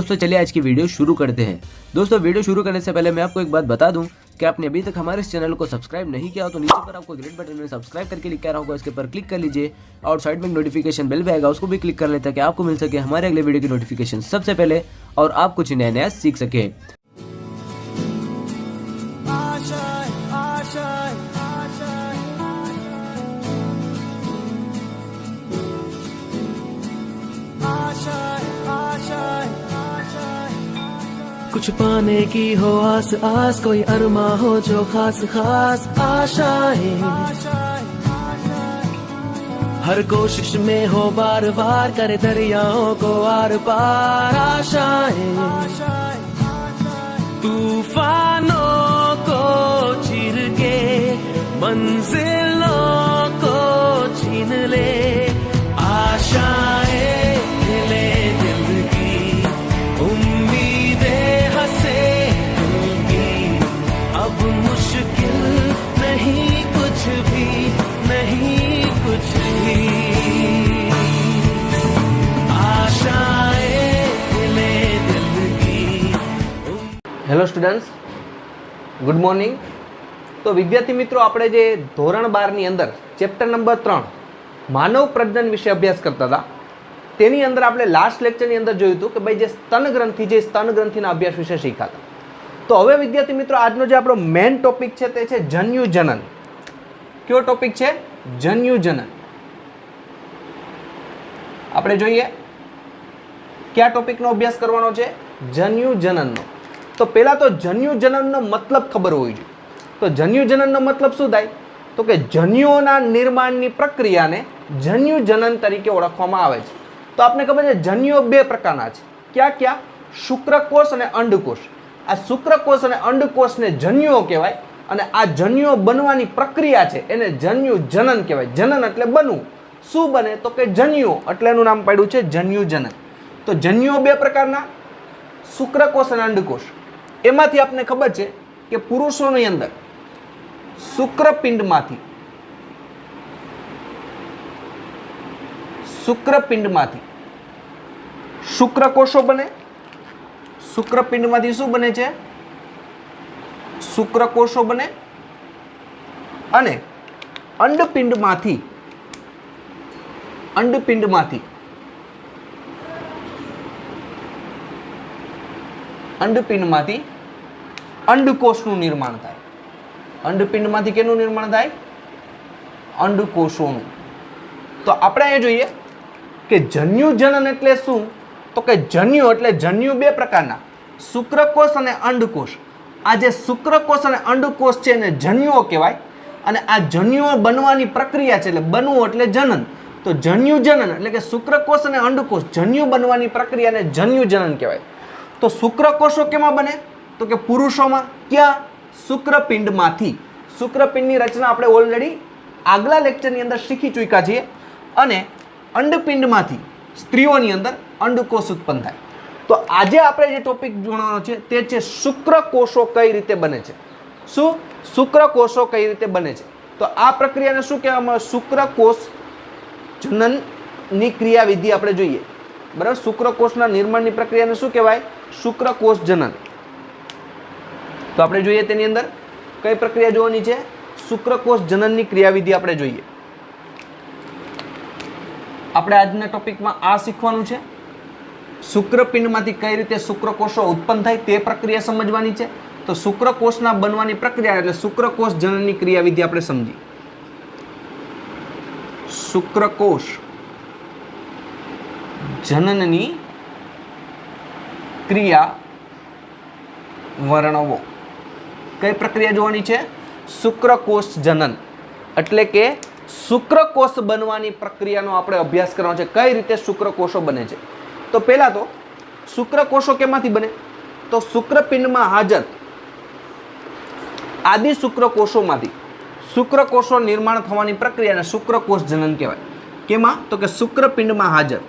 दोस्तों चलिए आज की वीडियो शुरू करते हैं। दोस्तों वीडियो शुरू करने से पहले मैं आपको एक बात बता दूं कि आपने अभी तक हमारे इस चैनल को सब्सक्राइब नहीं किया हो तो नीचे पर आपको ग्रीन बटन में सब्सक्राइब करके लिखा रहा होगा, इसके ऊपर क्लिक कर लीजिए और साइड में नोटिफिकेशन बेल भी आएगा, उसको भी क्लिक कर लें ताकि आपको मिल सके हमारे अगले वीडियो की नोटिफिकेशन सबसे पहले और आप कुछ नया नया सीख सके। कुछ पाने की हो आस आस, कोई अरमा हो जो खास खास आशाएं, हर कोशिश में हो बार बार, करे दरियाओं को आर पार आशाएं, तूफानों को चीर के मंजिलों को छीन ले, आशाएं ले दिल की, उम्मीदें हंसे दिल की, अब मुश्किल नहीं कुछ भी, नहीं कुछ भी, आशाएं ले दिल की। Hello students, good morning. तो विद्यार्थी मित्रों, આપણે જે ધોરણ 12 ની અંદર ચેપ્ટર નંબર 3 માનવ પ્રજનન વિશે અભ્યાસ કરતા હતા, તેની અંદર આપણે લાસ્ટ લેક્ચરની અંદર જોયું હતું કે ભાઈ જે સ્તન ગ્રંથિના અભ્યાસ વિશે શીખ્યા હતા। તો હવે વિદ્યાર્થી મિત્રો, આજનો જે આપણો મેઇન ટોપિક છે તે છે જન્યુજનન। કયો ટોપિક છે? જન્યુજનન। આપણે જોઈએ કયા ટોપિકનો અભ્યાસ કરવાનો છે? જન્યુજનનનો। તો પહેલા તો જન્યુજનનનો મતલબ ખબર હોવી જોઈએ। તો જન્યુજનનનો મતલબ શું થાય? તો કે જન્યુઓના નિર્માણની પ્રક્રિયાને જન્યુજનન તરીકે ઓળખવામાં આવે છે। તો આપને ખબર છે જન્યુઓ બે પ્રકારના છે। ક્યાં ક્યાં? શુક્રકોષ અને અંડકોષ। આ શુક્રકોષ અને અંડકોષને જન્યુઓ કહેવાય અને આ જન્યુઓ બનવાની પ્રક્રિયા છે એને જન્યુજનન કહેવાય। જનન એટલે બનવું। શું બને? તો કે જન્યુઓ, એટલે એનું નામ પાડ્યું છે જન્યુજનન। તો જન્યુઓ બે પ્રકારના, શુક્રકોષ અને અંડકોષ। એમાંથી આપને ખબર છે કે પુરુષોની અંદર શુક્રપિંડમાંથી શુક્રકોષો બને। શુક્રપિંડમાંથી શું બને છે? શુક્રકોષો બને। અને અંડપિંડમાંથી અંડકોષનું નિર્માણ થાય। અંડપિંડમાંથી કેનું નિર્માણ થાય? અંડકોષોનું। તો આપણે અહીંયા જોઈએ કે જન્યુજનન એટલે શું? તો કે જન્યુ એટલે જન્યુ બે પ્રકારના, શુક્રકોષ અને અંડકોષ। આ જે શુક્રકોષ અને અંડકોષ છે એને જન્યુઓ કહેવાય અને આ જન્યુઓ બનવાની પ્રક્રિયા છે, એટલે બનવું એટલે જનન। તો જન્યુજનન એટલે કે શુક્રકોષ અને અંડકોષ જન્યુ બનવાની પ્રક્રિયાને જન્યુજનન કહેવાય। તો શુક્રકોષો કેમાં બને? તો કે પુરુષોમાં। ક્યાં? શુક્રપિંડમાંથી। શુક્રપિંડની રચના આપણે ઓલરેડી આગલા લેક્ચરની અંદર શીખી ચૂક્યા છીએ। અને અંડપિંડમાંથી સ્ત્રીઓની અંદર અંડકોષ ઉત્પન્ન થાય। તો આજે આપણે જે ટોપિક જોવાનો છે તે છે શુક્રકોષો કઈ રીતે બને છે। શું? શુક્રકોષો કઈ રીતે બને છે? તો આ પ્રક્રિયાને શું કહેવામાં આવે? શુક્રકોષ જનનની ક્રિયાવિધિ આપણે જોઈએ, બરાબર। શુક્રકોષના નિર્માણની પ્રક્રિયાને શું કહેવાય? શુક્રકોષ જનન। તો આપણે જોઈએ તેની અંદર કઈ પ્રક્રિયા જોવાની છે? શુક્રકોષ જનનની ક્રિયાવિધિ આપણે જોઈએ। આપણે આજના ટોપિકમાં આ શીખવાનું છે, શુક્રપિંડમાંથી કઈ રીતે શુક્રકોષો ઉત્પન્ન થાય તે પ્રક્રિયા સમજવાની છે। તો શુક્રકોષના બનવાની પ્રક્રિયા એટલે શુક્રકોષ જનનની ક્રિયાવિધિ આપણે સમજી। શુક્રકોષ જનનની ક્રિયા વર્ણવો। કઈ પ્રક્રિયા જોવાની છે? શુક્રકોષ જનન એટલે કે શુક્રકોષ બનવાની પ્રક્રિયાનો આપણે અભ્યાસ કરવાનો છે, કઈ રીતે શુક્રકોષો બને છે। તો પહેલા તો શુક્રકોષો કેમાંથી બને? તો શુક્રપિંડમાં હાજર આદિ શુક્રકોષોમાંથી શુક્રકોષો નિર્માણ થવાની પ્રક્રિયાને શુક્રકોષ જનન કહેવાય। કેમાં? તો કે શુક્રપિંડમાં હાજર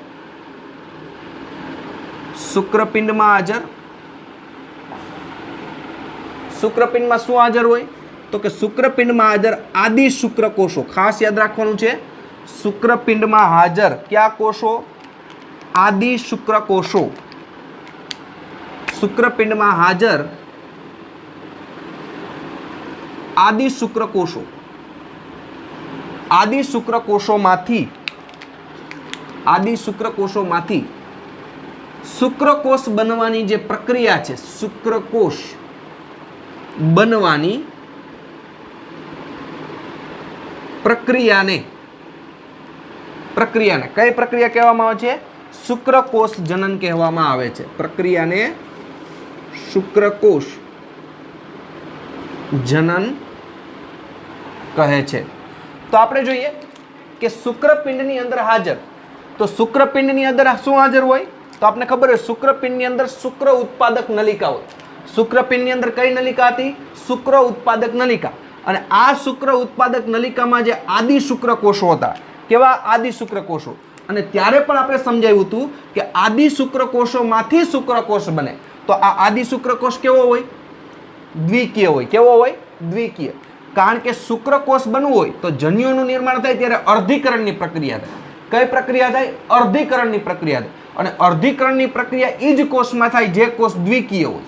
શુક્રપિંડમાં શું હાજર હોય? તો કે શુક્રપિંડમાં હાજર આદિ શુક્રકોષો। ખાસ યાદ રાખવાનું છે, શુક્રપિંડમાં હાજર કયા કોષો? આદિ શુક્રકોષો। શુક્રપિંડમાં હાજર આદિ શુક્રકોષો, આદિ શુક્રકોષોમાંથી શુક્રકોષ બનવાની જે પ્રક્રિયા છે, શુક્રકોષ બનવાની પ્રક્રિયાને કઈ પ્રક્રિયા કહેવામાં આવે છે? શુક્રકોષ જનન કહેવામાં આવે છે. પ્રક્રિયાને શુક્રકોષ જનન કહે છે. તો આપણે જોઈએ કે શુક્રપિંડની અંદર હાજર, તો શુક્રપિંડની અંદર શું હાજર હોય? તો આપણે ખબર હોય શુક્રપિંડની અંદર શુક્ર ઉત્પાદક નલિકા હોય. શુક્રપિંડની અંદર કઈ નલિકા હતી? શુક્ર ઉત્પાદક નલિકા. અને આ શુક્ર ઉત્પાદક નલિકામાં જે આદિ શુક્રકોષો હતા, કેવા આદિ શુક્રકોષો? અને ત્યારે પણ આપણે સમજાવ્યું હતું કે આદિ શુક્રકોષોમાંથી શુક્રકોષ બને. તો આ આદિ શુક્રકોષ કેવો હોય? દ્વિકીય હોય. કેવો હોય? દ્વિકીય. કારણ કે શુક્રકોષ બનવું હોય તો જન્યુઓનું નિર્માણ થાય ત્યારે અર્ધીકરણની પ્રક્રિયા થાય. કઈ પ્રક્રિયા થાય? અર્ધીકરણની પ્રક્રિયા થાય. અને અર્ધીકરણની પ્રક્રિયા એ જ કોષમાં થાય જે કોષ દ્વિકીય હોય.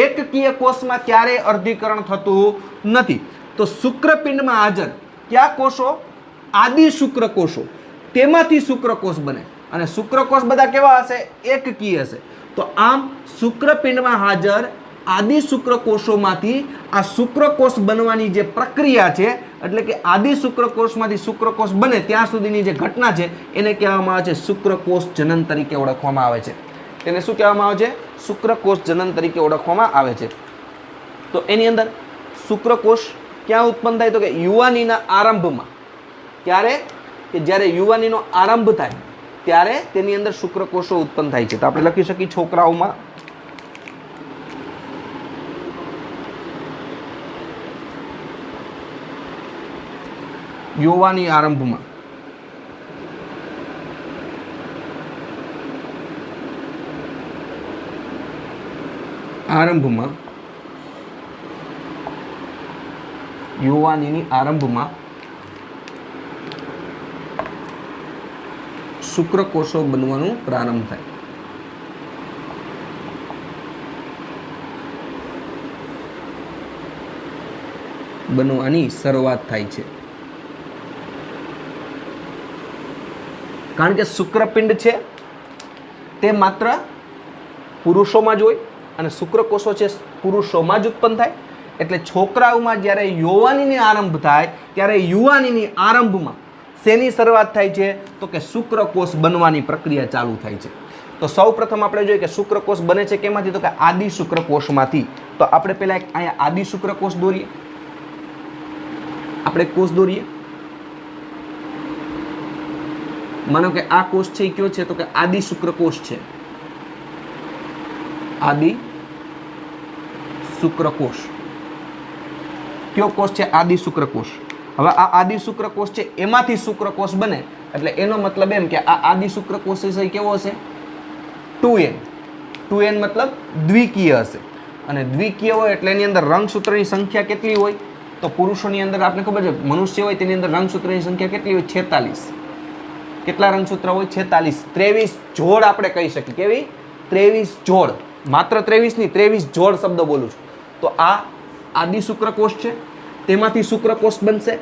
એકકીય કોષમાં ક્યારેય અર્ધીકરણ થતું નથી. તો શુક્રપિંડમાં હાજર કયા કોષો? આદિ શુક્રકોષો. તેમાંથી શુક્રકોષ બને. અને શુક્રકોષ બધા કેવા હશે? એકકીય હશે. તો આમ શુક્રપિંડમાં હાજર આદિ શુક્રકોષોમાંથી આ શુક્રકોષ બનવાની જે પ્રક્રિયા છે, એટલે કે આદિ શુક્રકોષમાંથી શુક્રકોષ બને ત્યાં સુધીની જે ઘટના છે એને કહેવામાં આવે છે શુક્રકોષ જનન તરીકે ઓળખવામાં આવે છે. તેને શું કહેવામાં આવે છે? શુક્રકોષ જનન તરીકે ઓળખવામાં આવે છે. તો એની અંદર શુક્રકોષ ક્યાં ઉત્પન્ન થાય? તો કે યુવાનીના આરંભમાં. ક્યારે? કે જ્યારે યુવાનીનો આરંભ થાય ત્યારે તેની અંદર શુક્રકોષો ઉત્પન્ન થાય છે. તો આપણે લખી શકીએ છોકરાઓમાં યુવાની આરંભમાં યુવાનીની આરંભમાં શુક્રકોષો બનવાનું પ્રારંભ થાય. બનવાની શરૂઆત થાય છે. કારણ કે શુક્રપિંડ છે તે માત્ર પુરુષોમાં જ હોય અને શુક્રકોષો છે પુરુષોમાં જ ઉત્પન્ન થાય. એટલે છોકરાઓમાં જ્યારે યુવાનીની આરંભ થાય ત્યારે યુવાનીની આરંભમાં શેની શરૂઆત થાય છે? તો કે શુક્રકોષ બનવાની પ્રક્રિયા ચાલુ થાય છે. તો સૌ પ્રથમ આપણે જોઈએ કે શુક્રકોષ બને છે કેમાંથી? તો કે આદિ શુક્રકોષમાંથી. તો આપણે પહેલા અહીંયા આદિ શુક્રકોષ દોરીએ. આપણે કોષ દોરીએ. માનો કે આ કોષ છે એ કયો છે? તો કે આદિ શુક્રકોષ છે. આદિ શુક્રકોષ. કયો કોષ છે? આદિ શુક્રકોષ. હવે આ આદિ શુક્રકોષ છે એમાંથી શુક્રકોષ બને એટલે એનો મતલબ એમ કે આ આદિ શુક્રકોષ છે કેવો હશે? 2n. 2n મતલબ દ્વિકીય હશે. અને દ્વિકીય હોય એટલે એની અંદર રંગસૂત્રની સંખ્યા કેટલી હોય? તો પુરુષોની અંદર આપણે ખબર છે મનુષ્ય હોય તેની અંદર રંગસૂત્રની સંખ્યા કેટલી હોય? 46. કેટલા રંગસૂત્ર હોય? 46. 23 જોડ આપણે કહી શકીએ. કેવી? 23 જોડ. માત્ર 23 નહીં, 23 જોડ શબ્દ બોલું છું. તો આ આદિ શુક્રકોષ છે, તેમાંથી શુક્રકોષ બનશે.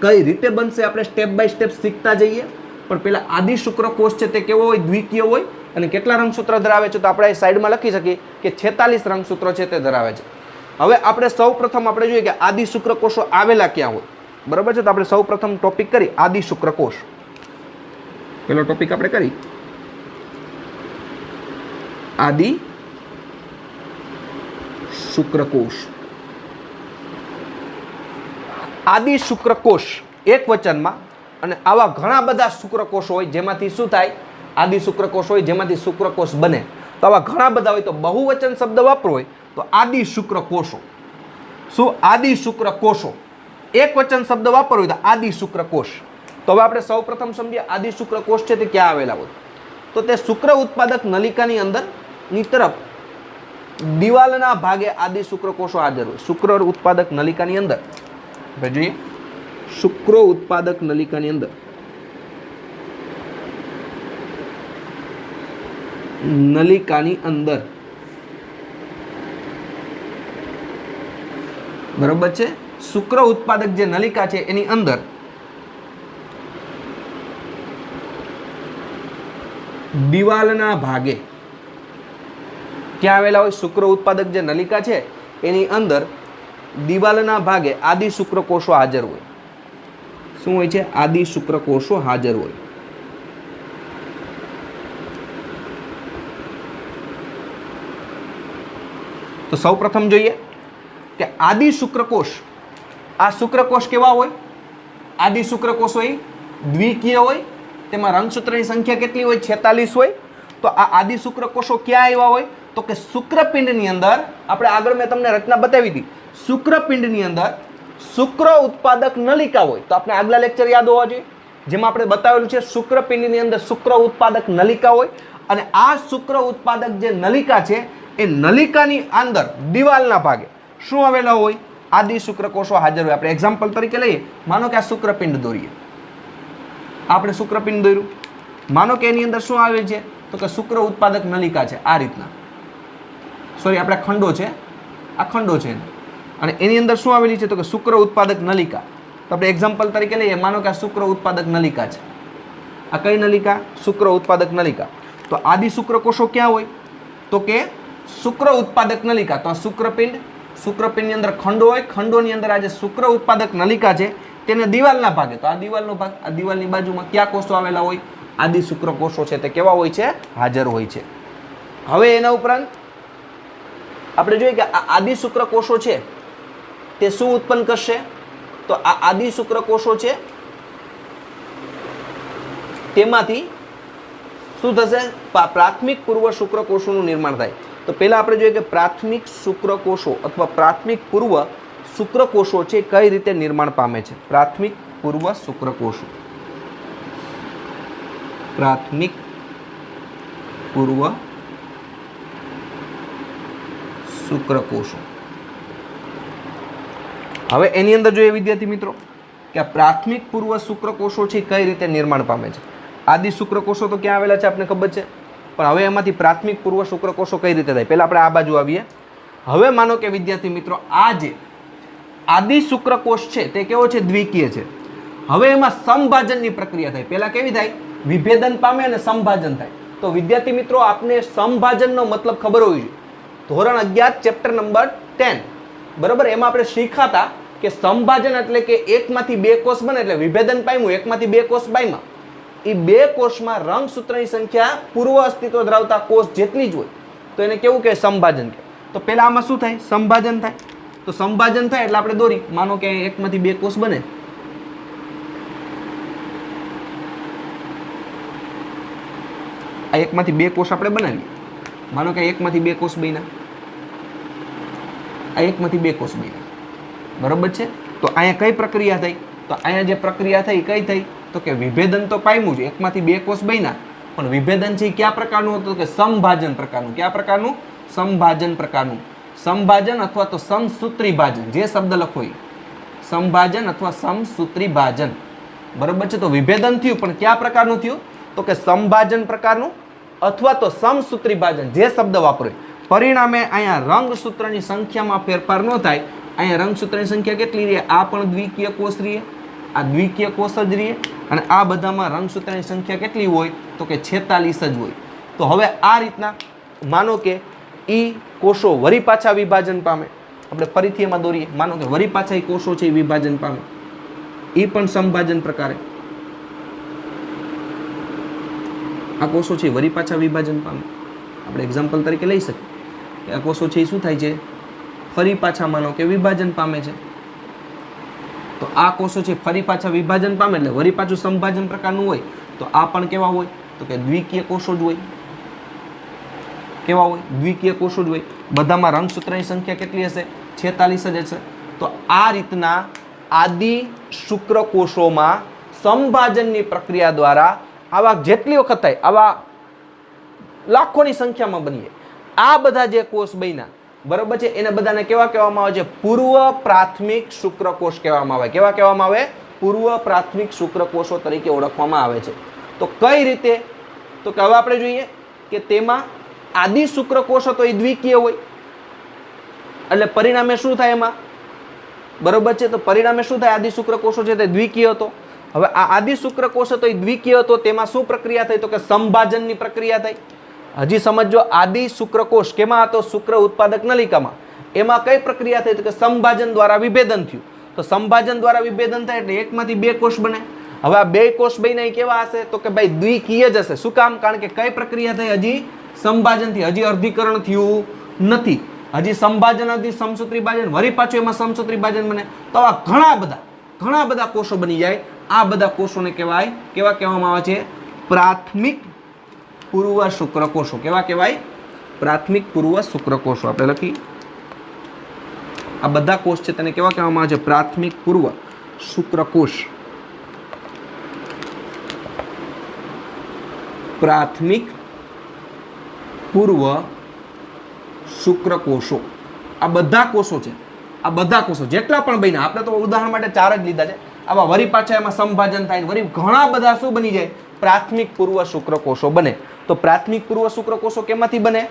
કઈ રીતે બનશે આપણે સ્ટેપ બાય સ્ટેપ શીખતા જઈએ. પણ પેલા આદિ શુક્રકોષ છે તે કેવો હોય? દ્વિકીય હોય. અને કેટલા રંગસૂત્ર ધરાવે છે? તો આપણે સાઈડમાં લખી શકીએ કે 46 રંગસૂત્રો છે તે ધરાવે છે. હવે આપણે સૌ પ્રથમ આપણે જોઈએ કે આદિ શુક્રકોષો આવેલા ક્યાં હોય. બરાબર છે? તો આપણે સૌ પ્રથમ ટોપિક કરી આદિ શુક્રકોષ. પેલો ટોપિક આપણે કરી આદિ શુક્રકોષ. આદિ શુક્રકોષ એક વચનમાં. અને આવા ઘણા બધા શુક્રકોષો હોય જેમાંથી શું થાય? આદિ શુક્રકોષ હોય જેમાંથી શુક્રકોષ બને. તો આવા ઘણા બધા હોય તો બહુવચન શબ્દ વાપરો હોય તો આદિ શુક્રકોષો. શું? આદિ શુક્રકોષો. એક વચન શબ્દ વાપરો હોય તો આદિ શુક્રકોષ. તો હવે આપણે સૌ પ્રથમ સમજીએ આદિ શુક્રકોષ છે તે ક્યાં આવેલા હોય. તો તે શુક્ર ઉત્પાદક નલિકાની અંદરની તરફ દિવાલના ભાગે આદિ શુક્રકોષો હાજર હોય. શુક્ર ઉત્પાદક નલિકાની અંદર આપણે જોઈએ શુક્ર ઉત્પાદક નલિકાની અંદર બરોબર છે, શુક્ર ઉત્પાદક જે નલિકા છે એની અંદર દિવાલના ભાગે ક્યાં આવેલા હોય? શુક્ર ઉત્પાદક જે નલિકા છે એની અંદર દિવાલના ભાગે આદિ શુક્રકોષો હાજર હોય. શું હોય છે? આદિ શુક્રકોષો હાજર હોય. તો સૌ પ્રથમ જોઈએ કે આદિ શુક્રકોષ, આ શુક્રકોષ કેવા હોય? આદિ શુક્રકોષ હોય દ્વિકીય હોય, તેમાં રંગસૂત્રની સંખ્યા કેટલી હોય? 46 હોય. તો આ આદિ શુક્રકોષો ક્યાં આવ્યા હોય? તો કે શુક્રપિંડની અંદર. આપણે આગળ મેં તમને રચના બતાવી હતી. શુક્રપિંડની અંદર શુક્ર ઉત્પાદક નલિકા હોય. તો આપણે આગલા લેક્ચર યાદ હોવા જોઈએ જેમાં આપણે બતાવેલું છે શુક્રપિંડની અંદર શુક્ર ઉત્પાદક નલિકા હોય, અને આ શુક્ર ઉત્પાદક જે નલિકા છે એ નલિકાની અંદર દિવાલના ભાગે શું આવેલા હોય? આદિ શુક્રકોષો હાજર હોય. આપણે એક્ઝામ્પલ તરીકે લઈએ, માનો કે આ શુક્રપિંડ દોરીએ. આપણે શુક્રપિંડ દોર્યું, માનો કે એની અંદર શું આવે છે? તો કે શુક્ર ઉત્પાદક નલિકા છે. આ રીતના, સોરી આપણે ખંડો છે, આ ખંડો છે, અને એની અંદર શું આવેલી છે? તો કે શુક્ર ઉત્પાદક નલિકા. તો આપણે એક્ઝામ્પલ તરીકે લઈએ, માનો કે આ શુક્ર ઉત્પાદક નલિકા છે. આ કઈ નલિકા? શુક્ર ઉત્પાદક નલિકા. તો આદિ શુક્રકોષો ક્યાં હોય? તો કે શુક્ર ઉત્પાદક નલિકા. તો આ શુક્રપિંડ, શુક્રપિંડની અંદર ખંડો હોય, ખંડોની અંદર આ જે શુક્ર ઉત્પાદક નલિકા છે તેને દિવાલના ભાગે, તો આ દિવાલનો ભાગ, આ દિવાલની બાજુમાં કયા કોષો આવેલા હોય? આદિ શુક્રકોષો છે તે કેવા હોય છે? હાજર હોય છે. હવે એના ઉપરાંત આપણે જોઈએ કે આ આદિ શુક્રકોષો છે તે શું ઉત્પન્ન કરશે? તો આ આદિ શુક્રકોષો છે તેમાંથી શું થશે? પ્રાથમિક પૂર્વ શુક્રકોષોનું નિર્માણ થાય. તો પહેલા આપણે જોઈએ કે પ્રાથમિક શુક્રકોષો અથવા પ્રાથમિક પૂર્વ શુક્રકોષો છે કઈ રીતે નિર્માણ પામે છે? પ્રાથમિક પૂર્વ શુક્રકોષો, પ્રાથમિક પૂર્વ શુક્રકોષો. હવે એની અંદર જોઈએ વિદ્યાર્થી મિત્રો કે આ પ્રાથમિક પૂર્વ શુક્રકોષો છે કઈ રીતે નિર્માણ પામે છે? આદિ શુક્રકોષો તો ક્યાં આવેલા છે આપણને ખબર છે, પણ હવે એમાંથી પ્રાથમિક પૂર્વ શુક્રકોષો કઈ રીતે થાય? પહેલા આપણે આ બાજુ આવીએ. હવે માનો કે વિદ્યાર્થી મિત્રો આ જે આદિ શુક્રકોષ છે તે કેવો છે? દ્વિકીય છે. હવે એમાં સંભાજનની પ્રક્રિયા થાય. પહેલા કેવી થાય? વિભેદન પામે અને સંભાજન થાય. તો વિદ્યાર્થી મિત્રો આપને સંભાજનનો મતલબ ખબર હોવી જોઈએ. ધોરણ 11 ચેપ્ટર નંબર 10 બરોબર, એમાં આપણે શીખાતા કે સંભાજન એટલે કે એકમાંથી બે કોષ બને એટલે વિભેદન પામ્યું, એકમાંથી બે કોષ પામ્યા. એ બે કોષમાં રંગસૂત્રની સંખ્યા પૂર્વ અસ્તિત્વ ધરાવતા કોષ જેટલી જ હોય તો એને કેવું કહેવાય? સંભાજન કહેવાય. તો પહેલા આમાં શું થાય? સંભાજન થાય. તો સંભાજન થાય એટલે આપણે દોરી, માનો કે એકમાંથી બે કોષ બને, આ એકમાંથી બે કોષ આપણે બનાવીએ, માનો કે એકમાંથી બે કોષ બન્યા, આ એકમાંથી બે કોષ બન્યા, બરોબર છે. તો અહીંયા કઈ પ્રક્રિયા થઈ? તો અહીંયા જે પ્રક્રિયા થઈ કઈ થઈ? તો કે વિભેદન તો પામ્યું છે, એકમાંથી બે કોષ બન્યા, પણ વિભેદન છે કયા પ્રકારનું હતું? કે સંભાજન પ્રકારનું. કયા પ્રકારનું? સંભાજન પ્રકારનું. સંભાજન અથવા તો સમસૂત્રી ભાજન, જે શબ્દ લખો એ સંભાજન અથવા સમસૂત્રી ભાજન, બરોબર છે. તો વિભેદન થયું પણ કયા પ્રકારનું થયું? તો કે સંભાજન પ્રકારનું અથવા તો સમસૂત્રી ભાજન, જે શબ્દ વાપરો. પરિણામે અહીંયા રંગસૂત્રની સંખ્યામાં ફેરફાર ન થાય. અહીંયા રંગસૂત્રની સંખ્યા કેટલી રહે? આ પણ દ્વિકીય કોષ રહે, આ દ્વિકીય કોષ જ રહે, અને આ બધામાં રંગસૂત્રની સંખ્યા કેટલી હોય? તો કે 46 જ હોય. તો હવે આ રીતના માનો કે ઈ કોષો વળી પાછા વિભાજન પામે. આપણે ફરીથી એમાં દોરીએ, માનો કે વળી પાછા એ કોષો છે એ વિભાજન પામે, એ પણ સંભાજન પ્રકારે. આ કોષો છે વળી પાછા વિભાજન પામે. આપણે એક્ઝામ્પલ તરીકે લઈ શકીએ કે આ કોષો છે એ શું થાય છે? ફરી પાછા માનો કે વિભાજન પામે છે. તો આ કોષો છે ફરી પાછા વિભાજન પામે એટલે વળી પાછું સંભાજન પ્રકારનું હોય. તો આ પણ કેવા હોય? તો કે દ્વિકીય કોષો જ હોય. કેવા હોય? દ્વિકીય કોષો જ હોય. બધામાં રંગસૂત્રની સંખ્યા કેટલી હશે? 46 જ હશે. તો આ રીતના આદિ શુક્રકોષોમાં સંભાજનની પ્રક્રિયા દ્વારા આવા જેટલી વખત થાય, આવા લાખોની સંખ્યામાં બનીએ, આ બધા જે કોષ બન્યા, બરોબર છે, એને બધાને કેવા કહેવામાં આવે છે? પૂર્વ પ્રાથમિક શુક્રકોષ કહેવામાં આવે. કેવા કહેવામાં આવે? પૂર્વ પ્રાથમિક શુક્રકોષો તરીકે ઓળખવામાં આવે છે. તો કઈ રીતે? તો કે હવે આપણે જોઈએ કે તેમાં આદિ શુક્રકોષો તો એ દ્વિકીય હોય, એટલે પરિણામે શું થાય? એમાં બરોબર છે. તો પરિણામે શું થાય? આદિ શુક્રકોષો છે તે દ્વિકીય હતો. હવે આ આદિ શુક્રકોષ હતો એ દ્વિકીય હતો, તેમાં શું પ્રક્રિયા થઈ? તો કે સંભાજનની પ્રક્રિયા થઈ. હજી સમજો, આદિ શુક્રકોષ કેમાં હતો? શુક્ર ઉત્પાદક નલિકામાં. એમાં કઈ પ્રક્રિયા થઈ? તો કે સંભાજન દ્વારા વિભેદન થયું. તો સંભાજન દ્વારા વિભેદન થાય એટલે એકમાંથી બે કોષ બને. હવે આ બે કોષ બન્યા એ કેવા હશે? તો કે ભાઈ દ્વિકીય જ હશે. શું કામ? કારણ કે કઈ પ્રક્રિયા થઈ? હજી સંભાજનથી, હજી અર્ધીકરણ થયું નથી. હજી સંભાજન, હજી સમસૂત્રી ભાજન, વળી પાછું એમાં સમસૂત્રી ભાજન બને. તો આ ઘણા બધા કોષો બની જાય. આ બધા કોષોને કહેવાય, કેવા કહેવામાં આવે છે? પ્રાથમિક પૂર્વ શુક્રકોષો. કેવા કહેવાય? પ્રાથમિક પૂર્વ શુક્રકોષો. આપણે લખી, આ બધા કોષ છે તેને કેવા કહેવામાં આવે છે? પ્રાથમિક પૂર્વ શુક્રકોષ. પ્રાથમિક પૂર્વ શુક્રકોષો. આ બધા કોષો છે, આ બધા કોષો જેટલા પણ બન્યા, આપણે તો ઉદાહરણ માટે 4 જ લીધા છે. આવા વળી પાછા એમાં સંભાજન થાય, વળી ઘણા બધા શું બની જાય? પ્રાથમિક પૂર્વ શુક્રકોષો બને. તો પ્રાથમિક પૂર્વ શુક્રકોષો કેમાંથી બને?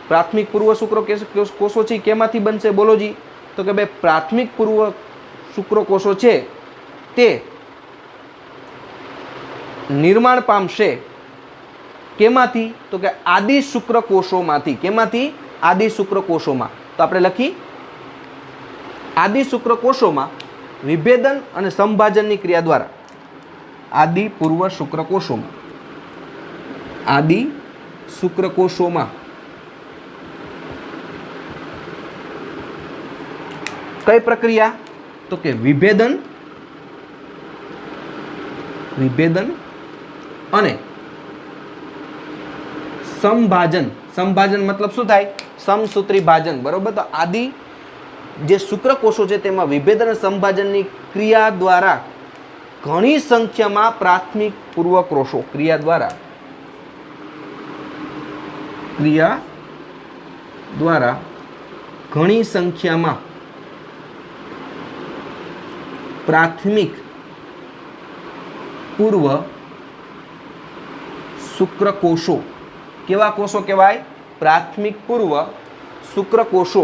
પ્રાથમિક પૂર્વ શુક્રકોષો છે કેમાંથી બનશે? બોલો જી. તો કે ભાઈ પ્રાથમિક પૂર્વ શુક્રકોષો છે તે નિર્માણ પામશે કેમાંથી? તો કે આદિ શુક્રકોષોમાંથી. કેમાંથી? આદિ શુક્રકોષોમાં. તો આપણે લખી, આદિ શુક્રકોષોમાં વિભેદન અને સંભાજનની ક્રિયા દ્વારા. આદિ પૂર્વ શુક્રકોષોમાં, આદિ શુક્રકોષોમાં કઈ પ્રક્રિયા? તો કે વિભેદન અને સંભાજન. સંભાજન મતલબ શું થાય? સમસૂત્રી ભાજન. બરોબર. તો આદિ જે શુક્રકોષો છે તેમાં વિભેદન અને સંભાજનની ક્રિયા દ્વારા ઘણી સંખ્યામાં પ્રાથમિક પૂર્વ કોષો, ક્રિયા દ્વારા ઘણી સંખ્યામાં પ્રાથમિક પૂર્વ શુક્રકોષો. કેવા કોષો કહેવાય? પ્રાથમિક પૂર્વ શુક્રકોષો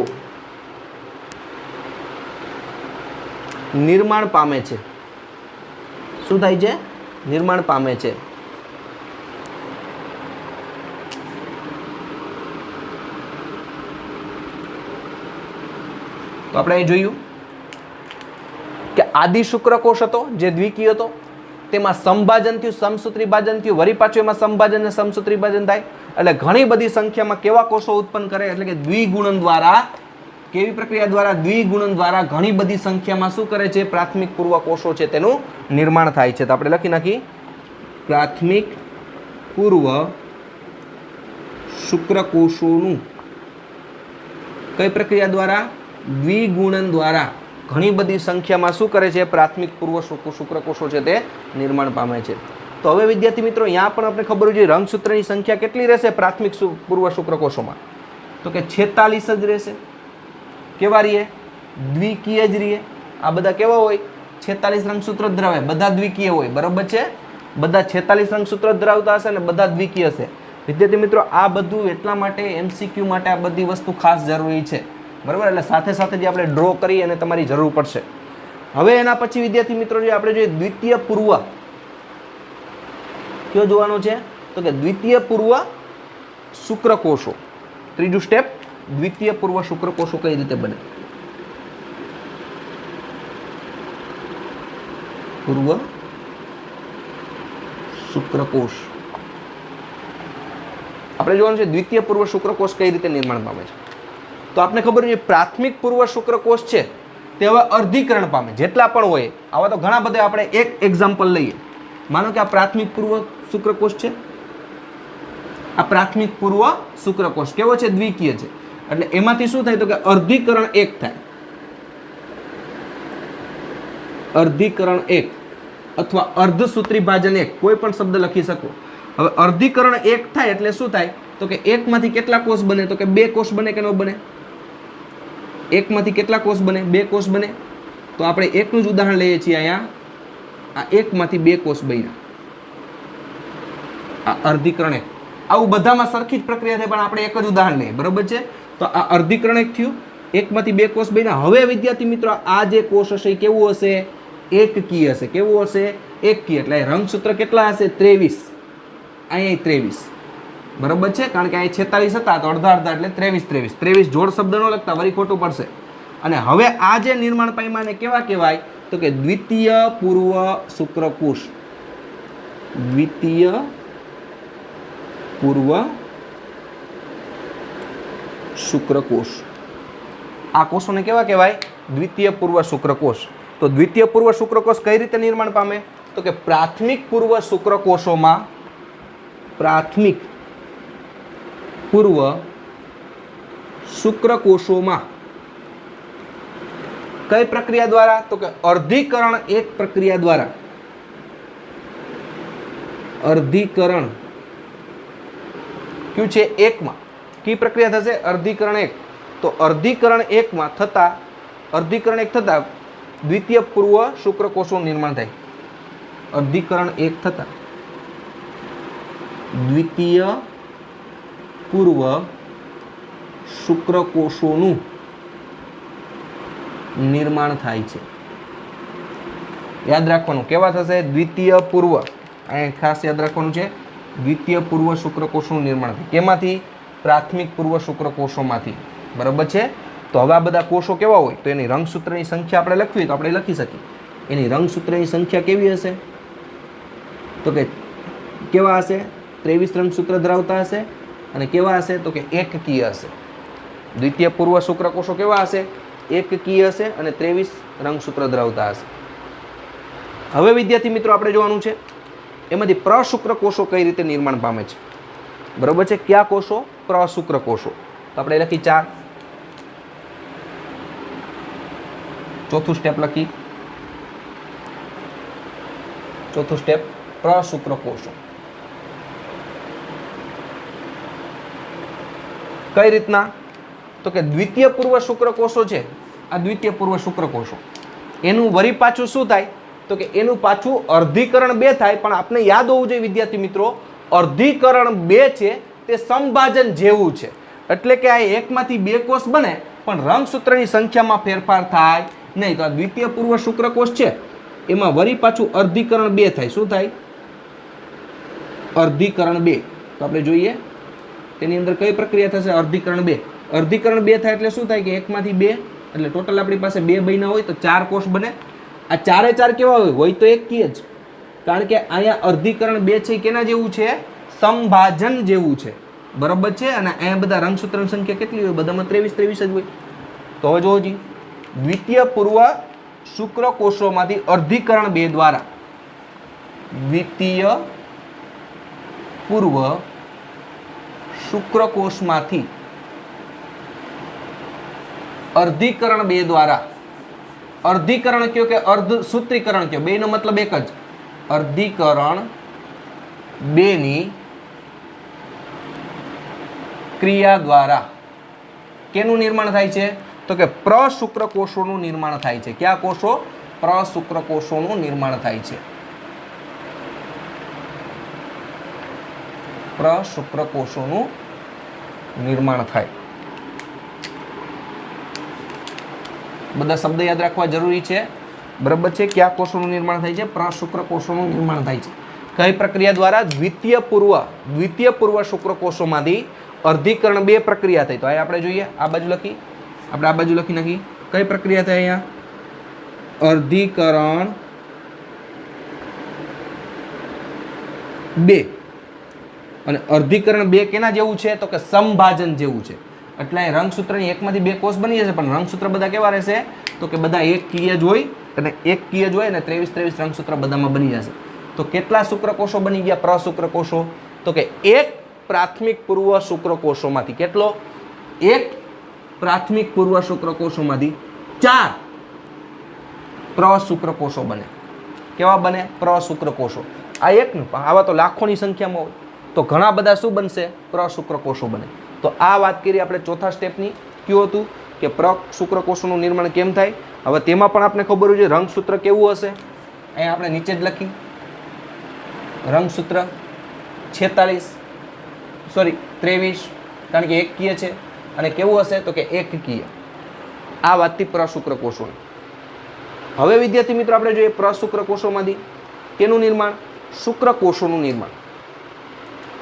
નિર્માણ પામે છે. શું થાય છે? નિર્માણ પામે છે. તો આપણે અહીં જોયું કે આદિ શુક્રકોષ હતો જે દ્વિકીય હતો, તેમાં સંભાજન થયું, સમસૂત્રી ભાજન થયું, વળી પાછું એમાં સંભાજન અને સમસૂત્રી ભાજન થાય એટલે ઘણી બધી સંખ્યામાં કેવા કોષો ઉત્પન્ન કરે? એટલે કે દ્વિગુણન દ્વારા. કેવી પ્રક્રિયા દ્વારા? દ્વિગુણન દ્વારા ઘણી બધી સંખ્યામાં શું કરે છે? પ્રાથમિક પૂર્વ કોષો છે તેનું નિર્માણ થાય છે. તો આપણે લખી નાખી, પ્રાથમિક પૂર્વ શુક્રકોષોનું કઈ પ્રક્રિયા દ્વારા? દ્વિગુણન દ્વારા ઘણી બધી સંખ્યામાં શું કરે છે? પ્રાથમિક પૂર્વ શુક્રકોષો છે તે નિર્માણ પામે છે. તો હવે વિદ્યાર્થી મિત્રો, અહીંયા પણ આપણે ખબર હોય રંગસૂત્રની સંખ્યા કેટલી રહેશે પ્રાથમિક પૂર્વ શુક્રકોષોમાં? તો કે 46 જ રહેશે. કેવા રહીએ? દ્વિકીય જ રહીએ. આ બધા કેવા હોય? 46 રંગસૂત્ર ધરાવે, બધા દ્વિકીય હોય. બરોબર છે? બધા 46 રંગસૂત્ર ધરાવતા હશે અને બધા દ્વિકીય હશે. વિદ્યાર્થી મિત્રો, આ બધું એટલા માટે MCQ માટે આ બધી વસ્તુ ખાસ જરૂરી છે. બરાબર? એટલે સાથે સાથે જે આપણે ડ્રો કરી અને તમારી જરૂર પડશે. હવે એના પછી વિદ્યાર્થી મિત્રો જે આપણે જોઈએ દ્વિતીય પૂર્વ, કયો જોવાનો છે? તો કે દ્વિતીય પૂર્વ શુક્રકોષો. ત્રીજું સ્ટેપ, દ્વિતીય પૂર્વ શુક્રકોષો કઈ રીતે બને? પૂર્વ શુક્રકોષ આપણે જોવાનું છે. દ્વિતીય પૂર્વ શુક્રકોષ કઈ રીતે નિર્માણ પામે છે? તો આપને ખબર છે પ્રાથમિક પૂર્વ શુક્રકોષ છે તે હવે અર્ધીકરણ પામે. જેટલા પણ હોય, આવા તો ઘણા બધા. આપણે એક એક્ઝામ્પલ લઈએ. માનો કે આ પ્રાથમિક પૂર્વ શુક્રકોષ છે. આ પ્રાથમિક પૂર્વ શુક્રકોષ કેવો છે? દ્વિકીય છે. એટલે એમાંથી શું થાય? તો કે અર્ધીકરણ 1 થાય. અર્ધીકરણ 1 અથવા અર્ધસૂત્રી ભાજન 1, કોઈ પણ શબ્દ લખી શકો. હવે અર્ધીકરણ 1 થાય એટલે શું થાય? તો કે એકમાંથી કેટલા કોષ બને? તો કે 2 કોષ બને કે ન બને? એકમાંથી કેટલા કોષ બને? 2 કોષ બને. તો આપણે એકનું જ ઉદાહરણ લઈએ છીએ અહીંયા. આ એકમાંથી 2 કોષ બન્યા. આ અર્ધીકરણ 1. આવું બધામાં સરખી જ પ્રક્રિયા થાય, પણ આપણે એક જ ઉદાહરણ લઈએ. બરોબર છે? તો આ અર્ધીકરણ 1 થયું. એકમાંથી બે કોષ બન્યા. હવે વિદ્યાર્થી મિત્રો આ જે કોષ હશે એ કેવું હશે? એકકીય હશે. કેવું હશે? એકકીય. એટલે રંગસૂત્ર કેટલા હશે? 23. અહીંયા 23. બરોબર છે, કારણ કે અહીં 46 હતા તો અડધા અડધા એટલે 23 23 23 જોડ શબ્દ ન લખતા, વળી ખોટું પડશે. અને હવે આ જે નિર્માણ પામ્યાને કેવા કહેવાય? તો કે દ્વિતીય પૂર્વ શુક્રકોષ. દ્વિતીય પૂર્વ શુક્રકોષ. આ કોષોને કેવા કહેવાય? દ્વિતીય પૂર્વ શુક્રકોષ. તો દ્વિતીય પૂર્વ શુક્રકોષ કઈ રીતે નિર્માણ પામે? તો કે પ્રાથમિક પૂર્વ શુક્રકોષોમાં પ્રાથમિક પૂર્વ શુક્રકોષોમાં કઈ પ્રક્રિયા દ્વારા? તો કે અર્ધીકરણ એક પ્રક્રિયા દ્વારા. અર્ધીકરણ કયું છે? એકમાં. કી પ્રક્રિયા થશે? અર્ધીકરણ એક. તો અર્ધીકરણ એકમાં થતા દ્વિતીય પૂર્વ શુક્રકોષોનું નિર્માણ થાય. અર્ધીકરણ એક થતા દ્વિતીય પૂર્વ શુક્રકોષોનું નિર્માણ થાય છે. યાદ રાખવાનું કેવા થશે? દ્વિતીય પૂર્વ. અહીં ખાસ યાદ રાખવાનું છે, દ્વિતીય પૂર્વ શુક્રકોષોનું નિર્માણ થાય. કેમાંથી? પ્રાથમિક પૂર્વ શુક્રકોષોમાંથી. બરાબર છે. તો હવે આ બધા કોષો કેવા હોય? તો એની રંગસૂત્રની સંખ્યા આપણે લખવી તો આપણે લખી શકીએ. એની રંગસૂત્રની સંખ્યા કેવી હશે? તો કે કેવા હશે? 23 રંગસૂત્ર ધરાવતા હશે. અને કેવા હશે? તો કે એકકીય હશે. દ્વિતીય પૂર્વ શુક્રકોષો કેવા હશે? એકકીય હશે અને 23 રંગસૂત્ર ધરાવતા હશે. હવે વિદ્યાર્થી મિત્રો આપણે જોવાનું છે એમાંથી પ્રશુક્રકોષો કઈ રીતે નિર્માણ પામે છે. બરોબર છે. કયા કોષો? પ્રશુક્રકોષો. તો આપણે લખી 4. ચોથું સ્ટેપ લખી. ચોથું સ્ટેપ પ્રશુક્રકોષો. કઈ રીતના? તો કે દ્વિતીય પૂર્વ શુક્રકોષો છે, આ દ્વિતીય પૂર્વ શુક્રકોષો, એનું વરી પાછું શું થાય? તો કે એનું પાછું અર્ધીકરણ 2 થાય. પણ આપણે યાદ હોવું જોઈએ વિદ્યાર્થી મિત્રો, અર્ધીકરણ 2 છે તે સંભાજન જેવું છે. એટલે કે આ એકમાંથી 2 કોષ બને પણ રંગસૂત્રની સંખ્યામાં ફેરફાર થાય નહીં. તો આ દ્વિતીય પૂર્વ શુક્રકોષ છે એમાં વરી પાછું અર્ધીકરણ 2 થાય. શું થાય? અર્ધીકરણ 2. તો આપણે જોઈએ તેની અંદર કઈ પ્રક્રિયા થશે? અર્ધીકરણ 2. અર્ધીકરણ 2 થાય એટલે શું થાય? કે એકમાંથી 2 એટલે ટોટલ આપણી પાસે 2 બન્યા હોય તો 4 કોષ બને. આ 4 કેવા હોય તો એકકીય જ. કારણ કે અહીંયા અર્ધીકરણ 2 છે કેના જેવું છે? સંભાજન જેવું છે. બરોબર છે. અને અહીંયા બધા રંગસૂત્રની સંખ્યા કેટલી હોય? બધામાં 23 જ હોય. તો હવે જોવો જી, દ્વિતીય પૂર્વ શુક્રકોષોમાંથી અર્ધીકરણ 2 દ્વારા દ્વિતીય પૂર્વ શુક્રકોષમાંથી અર્ધીકરણ 2 દ્વારા, અર્ધીકરણ કયો કે અર્ધસૂત્રીકરણ કયો, બેનો મતલબ એક જ. અર્ધીકરણ 2 ની ક્રિયા દ્વારા કેનું નિર્માણ થાય છે? તો કે પ્રશુક્રકોષોનું નિર્માણ થાય છે. કયા કોષો? પ્રશુક્રકોષોનું નિર્માણ થાય છે. પ્રશુક્રકોષોનું નિર્માણ થાય. બધા શબ્દ યાદ રાખવા જરૂરી છે. બરાબર છે. કયા કોષોનું નિર્માણ થાય છે? પ્રશુક્રકોષોનું નિર્માણ થાય છે. કઈ પ્રક્રિયા દ્વારા? દ્વિતીય પૂર્વ શુક્રકોષોમાંથી અર્ધીકરણ 2 પ્રક્રિયા થઈ. તો અહીં આપણે જોઈએ, આ બાજુ લખી, આપણે આ બાજુ લખી નાખી. કઈ પ્રક્રિયા થઈ અહીંયા? અર્ધીકરણ 2. અને અર્ધીકરણ 2 કેના જેવું છે? તો કે સંભાજન જેવું છે. એટલે રંગસૂત્રની એકમાંથી 2 કોષ બની જશે પણ રંગસૂત્ર બધા કેવા રહેશે? તો કે બધા એકકીય જ હોય અને 23 રંગસૂત્ર બધામાં બની જશે. તો કેટલા શુક્રકોષો બની ગયા? પ્રશુક્રકોષો. તો કે એક પ્રાથમિક પૂર્વ શુક્રકોષોમાંથી કેટલો? એક પ્રાથમિક પૂર્વ શુક્રકોષોમાંથી 4 પ્રશુક્રકોષો બને. કેવા બને? પ્રશુક્રકોષો. આ એકનું, આવા તો લાખોની સંખ્યામાં હોય તો ઘણા બધા શું બનશે? પ્રશુક્રકોષો બને. તો આ વાત કરી આપણે ચોથા સ્ટેપની. કયું હતું? કે પ્રશુક્રકોષોનું નિર્માણ કેમ થાય. હવે તેમાં પણ આપણે ખબર હોય છે રંગસૂત્ર કેવું હશે. અહીંયા આપણે નીચે જ લખી રંગસૂત્ર 23 કારણ કે એકકીય છે. અને કેવું હશે? તો કે એકકીય. આ વાતથી પ્રશુક્રકોષોની. હવે વિદ્યાર્થી મિત્રો આપણે જોઈએ પ્રશુક્રકોષોમાંથી કેનું નિર્માણ? શુક્રકોષોનું નિર્માણ.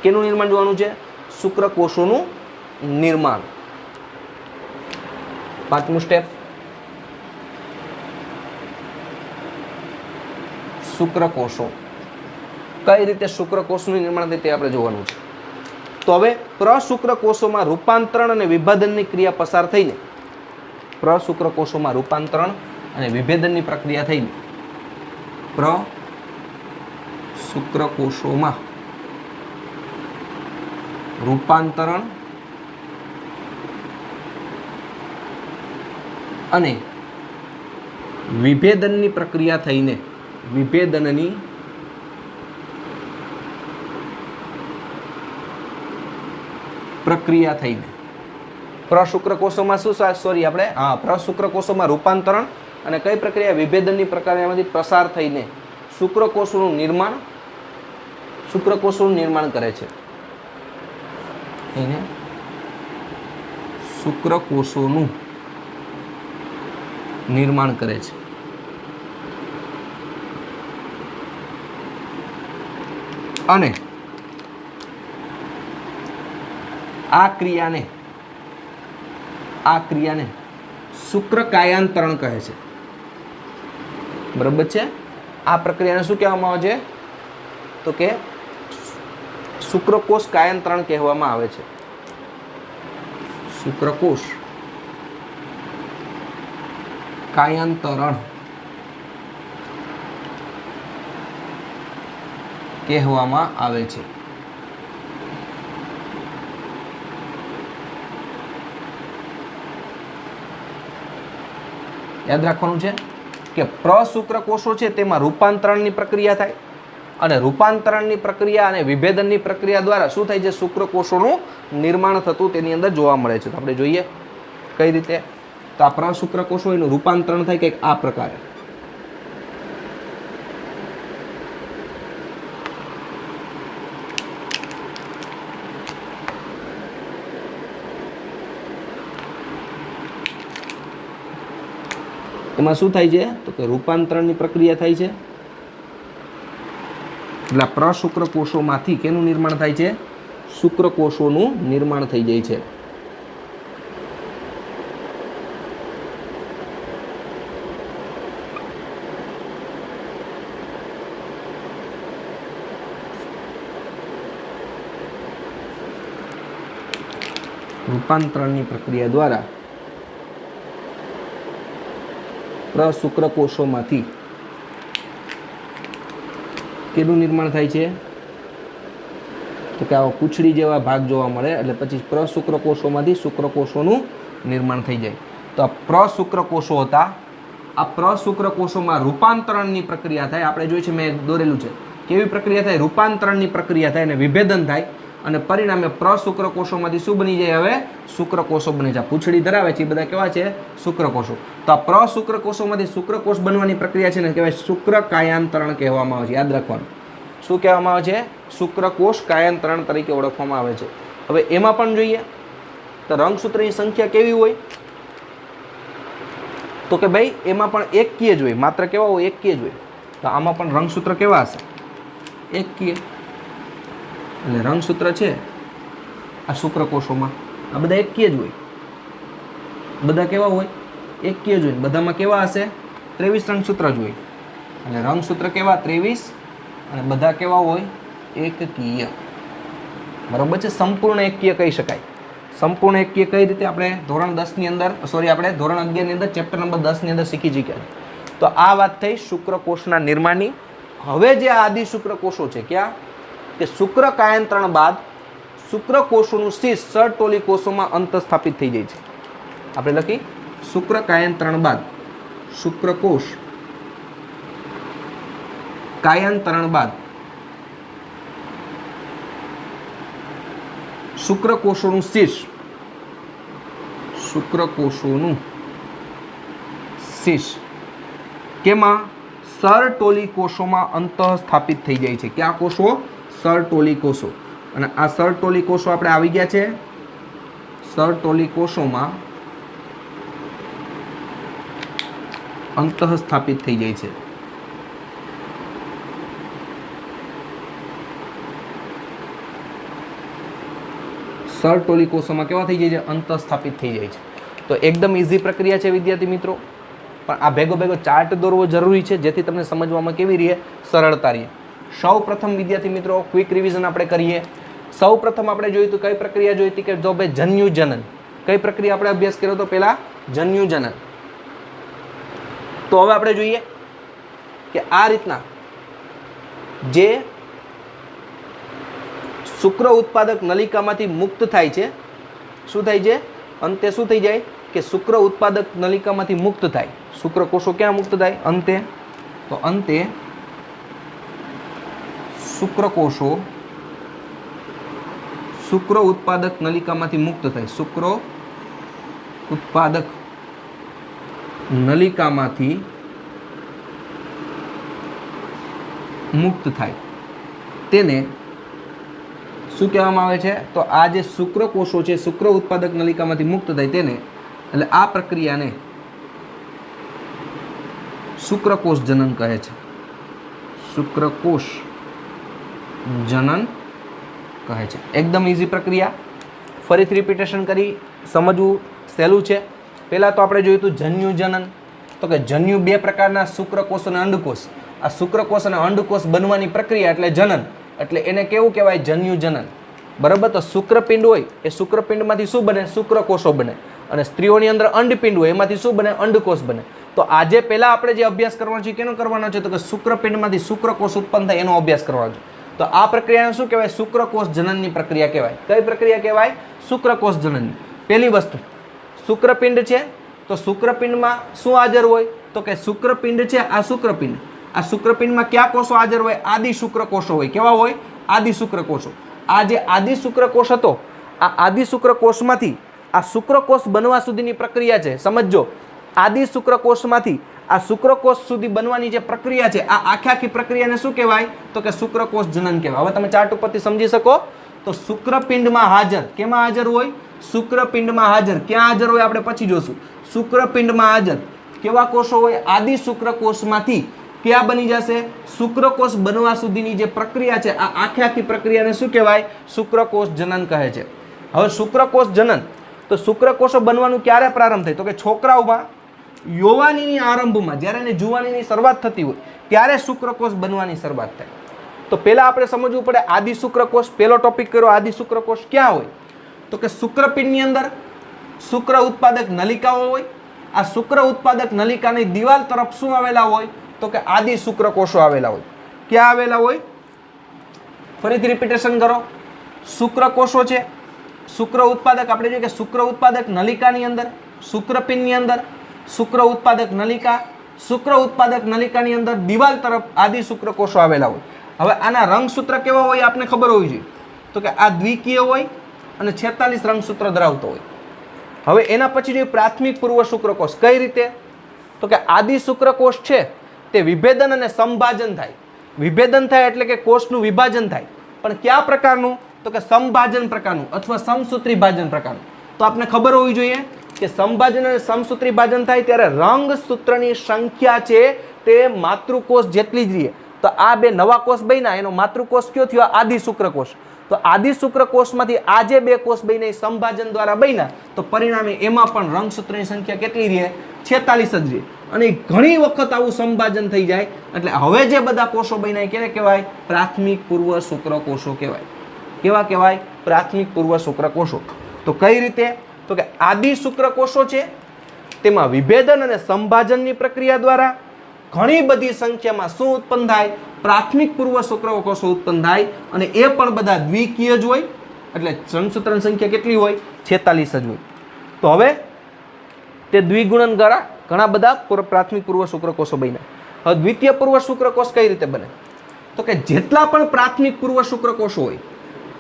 કેનું નિર્માણ જોવાનું છે? શુક્રકોષોનું નિર્માણ. પાંચમું સ્ટેપ, શુક્રકોષો. કઈ રીતે શુક્રકોષનું નિર્માણ થાય તે આપણે જોવાનું છે. તો હવે પ્રશુક્રકોષોમાં રૂપાંતરણ અને વિભાજનની ક્રિયા પસાર થઈને પ્રશુક્રકોષોમાં રૂપાંતરણ અને વિભેદનની પ્રક્રિયા થઈને પ્રશુક્રકોષોમાં રૂપાંતરણ અને વિભેદનની પ્રક્રિયા થઈને પ્રશુક્રકોષોમાં શું આપણે પ્રશુક્રકોષોમાં રૂપાંતરણ અને કઈ પ્રક્રિયા? વિભેદનની પ્રક્રિયામાંથી પસાર થઈને શુક્રકોષોનું નિર્માણ કરે છે. એને શુક્રકોષોનું નિર્માણ કરે છે. અને આ ક્રિયાને શુક્રકાયાંતરણ કહે છે. બરાબર છે? આ પ્રક્રિયાને શું કહેવામાં આવે છે? તો કે શુક્રકોષ કાયાંતરણ કહેવામાં આવે છે. શુક્રકોષ કાયાંતરણ કહેવામાં આવે છે. યાદ રાખવાનું છે કે પ્રશુક્રકોષો છે તેમાં રૂપાંતરણની પ્રક્રિયા થાય અને રૂપાંતરણની પ્રક્રિયા અને વિભેદનની પ્રક્રિયા દ્વારા શું થાય છે? શુક્રકોષોનું નિર્માણ થતું તેની અંદર જોવા મળે છે. તો આપણે જોઈએ કઈ રીતે. તો આ પ્રશુક્રકોષો એનું રૂપાંતરણ થાય કંઈક આ પ્રકારે. એમાં શું થાય છે? તો કે રૂપાંતરણની પ્રક્રિયા થાય છે. એટલે પ્રશુક્રકોષોમાંથી કેનું નિર્માણ થાય છે? શુક્રકોષોનું નિર્માણ થઈ જાય છે. રૂપાંતરણની પ્રક્રિયા દ્વારા પ્રશુક્રકોષોમાંથી કેનું નિર્માણ થાય છે? તો કે આવા પૂંછડી જેવા ભાગ જોવા મળે એટલે પછી પ્રશુક્રકોષોમાંથી શુક્રકોષોનું નિર્માણ થઈ જાય. તો આ પ્રશુક્રકોષો હતા. આ પ્રશુક્રકોષોમાં રૂપાંતરણની પ્રક્રિયા થાય. આપણે જોઈ છે, મેં દોરેલું છે. કેવી પ્રક્રિયા થાય? રૂપાંતરણની પ્રક્રિયા થાય અને વિભેદન થાય અને પરિણામે પ્રશુક્રકોષોમાંથી શું બની જાય? હવે શુક્રકોષો બની જાય. પૂંછડી ધરાવે છે એ બધા કેવા છે? શુક્રકોષો. તો આ પ્રશુક્રકોષોમાંથી શુક્રકોષ બનવાની પ્રક્રિયા છે ને કહેવાય શુક્રકાયાંતરણ કહેવામાં આવે છે. યાદ રાખવાનું. શું કહેવામાં આવે છે? શુક્રકોષ કાયાંતરણ તરીકે ઓળખવામાં આવે છે. હવે એમાં પણ જોઈએ તો રંગસૂત્રની સંખ્યા કેવી હોય? તો કે ભાઈ એમાં પણ એકકીય જ હોય. માત્ર કેવા હોય? એકકીય જ હોય. તો આમાં પણ રંગસૂત્ર કેવા હશે? એકકીય. એટલે રંગસૂત્ર છે આ શુક્રકોષોમાં આ બધા એકકીય જ હોય. બધા કેવા હોય? એકકીય જ હોય. બધામાં કેવા હશે? 23 રંગસૂત્ર જ હોય. અને રંગસૂત્ર કેવા? 23. અને બધા કેવા હોય? એકકીય. બરાબર છે? સંપૂર્ણ એકકીય કહી શકાય. સંપૂર્ણ એકકીય કઈ રીતે? આપણે ધોરણ 10 ની અંદર આપણે ધોરણ 11 ની અંદર ચેપ્ટર નંબર 10 ની અંદર શીખી ચૂક્યા. તો આ વાત થઈ શુક્રકોષના નિર્માણની. હવે જે આદિ શુક્રકોષો છે ક્યાં? કે શુક્ર કાયાંતરણ બાદ શુક્રકોષોનું શીર્ષ સર્ટોલી કોષોમાં અંતઃસ્થાપિત થઈ જાય છે. આપણે લખી શુક્ર કાયાંતરણ બાદ શુક્રકોષ કાયાંતરણ બાદ શુક્રકોષોનું શીર્ષ કેમાં? સર્ટોલી કોષોમાં અંતઃસ્થાપિત થઈ જાય છે. કયા કોષો? સર્ટોલી કોષો. અને આ સર્ટોલી કોષો આપણે આવી ગયા છે. સર્ટોલી કોષોમાં અંતઃસ્થાપિત થઈ જાય છે. સરટોલી કોષોમાં કેવા થઈ જાય છે? અંતઃસ્થાપિત થઈ જાય છે. તો એકદમ ઇઝી પ્રક્રિયા છે વિદ્યાર્થી મિત્રો, પણ આ ભેગો ભેગો ચાર્ટ દોરવો જરૂરી છે જેથી તમને સમજવામાં કેવી રહે? સરળતા રહે. સૌ પ્રથમ વિદ્યાર્થી મિત્રો ક્વિક રિવિઝન આપણે કરીએ. સૌ પ્રથમ આપણે જોયું તો કઈ પ્રક્રિયા જોઈ હતી કે જો ભાઈ જન્યુજનન. કઈ પ્રક્રિયા આપણે અભ્યાસ કર્યો તો પહેલા? જન્યુજનન. તો હવે આપણે જોઈએ કે આ રીતના જે શુક્ર ઉત્પાદક નલિકામાંથી મુક્ત થાય છે, શું થાય છે? અંતે શું થઈ જાય કે શુક્ર ઉત્પાદક નલિકામાંથી મુક્ત થાય. શુક્રકોષો ક્યાં મુક્ત થાય? અંતે. તો અંતે શુક્રકોષો શુક્ર ઉત્પાદક નલિકામાંથી મુક્ત થાય. શુક્ર ઉત્પાદક નલિકામાંથી મુક્ત થાય તેને શું કહેવામાં આવે છે? તો આ જે શુક્રકોષો છે શુક્ર ઉત્પાદક નલિકામાંથી મુક્ત થાય તેને, એટલે આ પ્રક્રિયાને શુક્રકોષ જનન કહે છે. શુક્રકોષ જનન કહે છે. એકદમ ઇઝી પ્રક્રિયા. ફરીથી રિપીટેશન કરી સમજવું સહેલું છે. પહેલાં તો આપણે જોયું હતું જન્યુજનન. તો કે જન્યુ બે પ્રકારના શુક્રકોષ અને અંડકોષ. આ શુક્રકોષ અને અંડકોષ બનવાની પ્રક્રિયા એટલે જનન, એટલે એને કેવું કહેવાય? જન્યુજનન. બરાબર. તો શુક્રપિંડ હોય એ શુક્રપિંડમાંથી શું બને? શુક્રકોષો બને. અને સ્ત્રીઓની અંદર અંડપિંડ હોય એમાંથી શું બને? અંડકોષ બને. તો આજે પહેલા આપણે જે અભ્યાસ કરવાનો છે કેનો કરવાનો છે? તો કે શુક્રપિંડમાંથી શુક્રકોષ ઉત્પન્ન થાય એનો અભ્યાસ કરવાનો છે. તો આ પ્રક્રિયાને શું કહેવાય? શુક્રકોષ જનનની પ્રક્રિયા કહેવાય. કઈ પ્રક્રિયા કહેવાય? શુક્રકોષ જનનની. પહેલી વસ્તુ શુક્રપિંડ છે, તો શુક્રપિંડમાં શું હાજર હોય? તો કે શુક્રપિંડ છે આ શુક્રપિંડ. આ શુક્રપિંડમાં કયા કોષો હાજર હોય? આદિ શુક્રકોષો હોય. કેવા હોય? આદિ શુક્રકોષો. આ જે આદિ શુક્રકોષ હતો, આ આદિ શુક્રકોષમાંથી આ શુક્રકોષ બનવા સુધીની પ્રક્રિયા છે. સમજો, આદિ શુક્રકોષમાંથી આ શુક્રકોષ સુધી બનવાની જે પ્રક્રિયા છે આ આખી પ્રક્રિયાને શું કહેવાય? તો કે શુક્રકોષ જનન કહેવાય. હવે તમે ચાર્ટ ઉપરથી સમજી શકો તો શુક્રપિંડમાં હાજર, કેમાં હાજર હોય? શુક્રપિંડમાં હાજર. ક્યાં હાજર હોય આપણે પછી જોશું. શુક્રપિંડમાં હાજર કેવા કોષો હોય? આદિ શુક્રકોષમાંથી ક્યાં બની જશે? શુક્રકોષ બનવા સુધીની જે પ્રક્રિયા છે આ આખી પ્રક્રિયાને શું કહેવાય? શુક્રકોષ જનન કહે છે. હવે શુક્રકોષ જનન, તો શુક્રકોષો બનવાનું ક્યારે પ્રારંભ થાય? તો કે છોકરાઓમાં યુવાનીની આરંભમાં, જ્યારે એને જુવાનીની શરૂઆત થતી હોય ત્યારે શુક્રકોષ બનવાની શરૂઆત થાય. તો પહેલા આપણે સમજવું પડે આદિ શુક્રકોષ. પહેલો ટોપિક કર્યો આદિ શુક્રકોષ ક્યાં હોય? તો કે શુક્રપિંડની અંદર શુક્ર ઉત્પાદક નલિકાઓ હોય. આ શુક્ર ઉત્પાદક નલિકાની દિવાલ તરફ શું આવેલા હોય? તો કે આદિ શુક્રકોષો આવેલા હોય. ક્યાં આવેલા હોય? ફરીથી રિપીટેશન કરો. શુક્રકોષો છે, શુક્ર ઉત્પાદક આપણે જોઈએ કે શુક્ર ઉત્પાદક નલિકાની અંદર, શુક્રપિંડની અંદર શુક્ર ઉત્પાદક નલિકા, શુક્ર ઉત્પાદક નલિકાની અંદર દિવાલ તરફ આદિ શુક્રકોષો આવેલા હોય. હવે આના રંગસૂત્ર કેવા હોય આપને ખબર હોવી જોઈએ. તો કે આ દ્વિકીય હોય અને 46 રંગસૂત્ર ધરાવતો હોય. હવે એના પછી જોઈએ પ્રાથમિક પૂર્વ શુક્રકોષ. કઈ રીતે? તો કે આદિ શુક્રકોષ છે તે વિભેદન અને સંભાજન થાય. વિભેદન થાય એટલે કે કોષનું વિભાજન થાય, પણ કયા પ્રકારનું? તો કે સંભાજન પ્રકારનું અથવા સમસૂત્રી ભાજન પ્રકારનું. તો આપને ખબર હોવી જોઈએ કે સંભાજન અને સમસૂત્રી ભાજન થાય ત્યારે રંગસૂત્રની સંખ્યા છે તે માતૃકોષ જેટલી જ રહે. તો આ બે નવા કોષ બન્યા, એનો માતૃકોષ કયો થયો? આદિ શુક્રકોષ. તો આદિ શુક્રકોષમાંથી આ જે બે કોષ બન્યા એ સંભાજન દ્વારા બન્યા, તો પરિણામે એમાં પણ રંગસૂત્રની સંખ્યા કેટલી રહે? 46 જ રહે. અને ઘણી વખત આવું સંભાજન થઈ જાય એટલે હવે જે બધા કોષો બન્યા કેને કહેવાય? પ્રાથમિક પૂર્વ શુક્રકોષો કહેવાય. કેવા કહેવાય? પ્રાથમિક પૂર્વ શુક્રકોષો. તો કઈ રીતે? તો કે આદિ શુક્રકોષો છે તેમાં વિભેદન અને સંભાજનની પ્રક્રિયા દ્વારા ઘણી બધી સંખ્યામાં શું ઉત્પન્ન થાય? પ્રાથમિક પૂર્વ શુક્રકોષો ઉત્પન્ન થાય, અને એ પણ બધા દ્વિકીય જ હોય. એટલે રંગસૂત્રની સંખ્યા કેટલી હોય? 46 જ હોય. તો હવે તે દ્વિગુણન દ્વારા ઘણા બધા પ્રાથમિક પૂર્વ શુક્રકોષો બન્યા. હવે દ્વિતીય પૂર્વ શુક્રકોષ કઈ રીતે બને? તો કે જેટલા પણ પ્રાથમિક પૂર્વ શુક્રકોષો હોય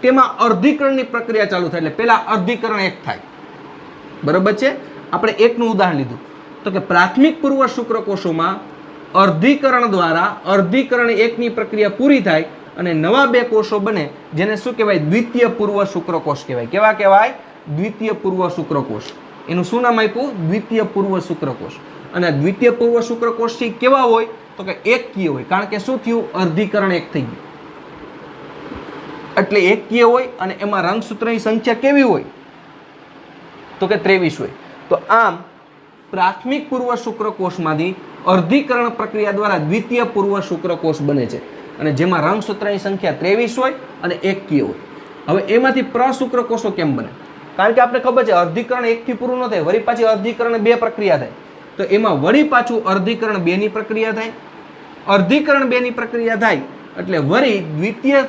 તેમાં અર્ધીકરણની પ્રક્રિયા ચાલુ થાય. એટલે પહેલા અર્ધીકરણ એક થાય. બરોબર છે? આપણે એકનું ઉદાહરણ લીધું. તો કે પ્રાથમિક પૂર્વ શુક્રકોષોમાં અર્ધીકરણ દ્વારા અર્ધીકરણ એકની પ્રક્રિયા પૂરી થાય અને નવા બે કોષો બને, જેને શું કહેવાય? દ્વિતીય પૂર્વ શુક્રકોષ કહેવાય. કેવા કહેવાય? દ્વિતીય પૂર્વ શુક્રકોષ. એનું શું નામ આપ્યું? દ્વિતીય પૂર્વ શુક્રકોષ. અને દ્વિતીય પૂર્વ શુક્રકોષ છે કેવા હોય તો કે એકકીય હોય, કારણ કે શું થયું, અર્ધીકરણ એક થઈ ગયું એટલે એકકીય હોય અને એમાં રંગસૂત્રની સંખ્યા કેવી હોય તો કે 23 હોય. તો આમ પ્રાથમિક પૂર્વ શુક્રકોષમાંથી અર્ધીકરણ પ્રક્રિયા દ્વારા દ્વિતીય પૂર્વ શુક્રકોષ બને છે અને જેમાં રંગસૂત્રની સંખ્યા 23 હોય અને એકકીય હોય. હવે એમાંથી પ્રશુક્રકોષો કેમ બને? કારણ કે આપણે ખબર છે અર્ધીકરણ 1 થી પૂરું ન થાય, વળી પાછી અર્ધીકરણ 2 પ્રક્રિયા થાય. તો એમાં વળી પાછું અર્ધીકરણ 2 ની પ્રક્રિયા થાય. અર્ધીકરણ 2 ની પ્રક્રિયા થાય એટલે વળી દ્વિતીય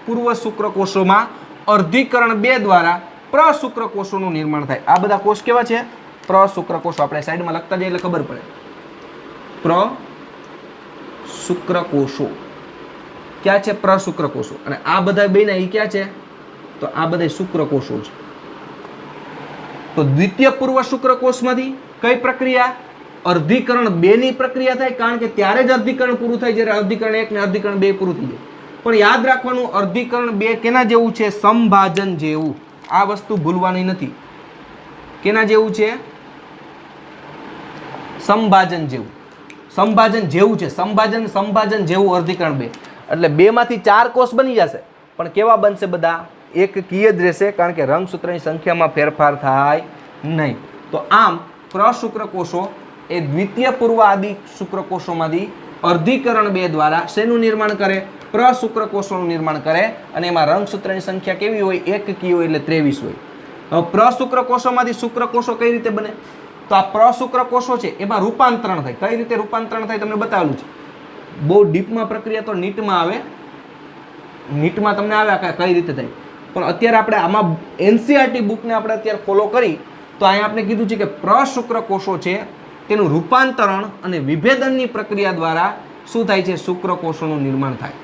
પૂર્વ શુક્રકોષોમાં અર્ધીકરણ 2 દ્વારા પ્રશુક્રકોષોનું નિર્માણ થાય. આ બધા કોષ કેવા છે? પ્રશુક્રકોષો. આપણે સાઈડમાં લખતા જઈએ એટલે ખબર પડે. પ્રશુક્રકોષો ક્યાં છે? પ્રશુક્રકોષો. અને આ બધા બેના એ ક્યાં છે? તો આ બધા શુક્રકોષો છે. તો દ્વિતીય પૂર્વ શુક્રકોષમાંથી કઈ પ્રક્રિયા? અર્ધીકરણ 2 ની પ્રક્રિયા થાય, કારણ કે ત્યારે જ અર્ધીકરણ પૂરું થાય જ્યારે અર્ધીકરણ 1 ને અર્ધીકરણ 2 પૂરું થઈ જાય. પણ યાદ રાખવાનું, અર્ધીકરણ 2 કેના જેવું છે? સંભાજન જેવું. આ વસ્તુ ભૂલવાની નથી. કેના જેવું છે? સંભાજન જેવું. સંભાજન જેવું છે. સંભાજન જેવું અર્ધીકરણ 2. એટલે 2 માંથી 4 કોષ બની જશે, પણ કેવા બનશે? બધા એકકીય જ રહેશે, કારણ કે રંગસૂત્રની સંખ્યામાં ફેરફાર થાય નહીં. તો આમ પ્રશુક્રકોષો એ દ્વિતીય પૂર્વ આદિ શુક્રકોષોમાંથી અર્ધીકરણ 2 દ્વારા શેનું નિર્માણ કરે? પ્રશુક્રકોષોનું નિર્માણ કરે અને એમાં રંગસૂત્રની સંખ્યા કેવી હોય? એકકીય હોય, એટલે 23 હોય. હવે પ્રશુક્રકોષોમાંથી શુક્રકોષો કઈ રીતે બને? તો આ પ્રશુક્રકોષો છે એમાં રૂપાંતરણ થાય. કઈ રીતે રૂપાંતરણ થાય તમને બતાવેલું છે. બહુ ડીપમાં પ્રક્રિયા તો નીટમાં આવે, નીટમાં તમને આવે કઈ રીતે થાય. પણ અત્યારે આપણે આમાં એનસીઆરટી બુકને આપણે અત્યારે ફોલો કરી તો અહીંયા આપણે કીધું છે કે પ્રશુક્રકોષો છે તેનું રૂપાંતરણ અને વિભેદનની પ્રક્રિયા દ્વારા શું થાય છે? શુક્રકોષોનું નિર્માણ થાય.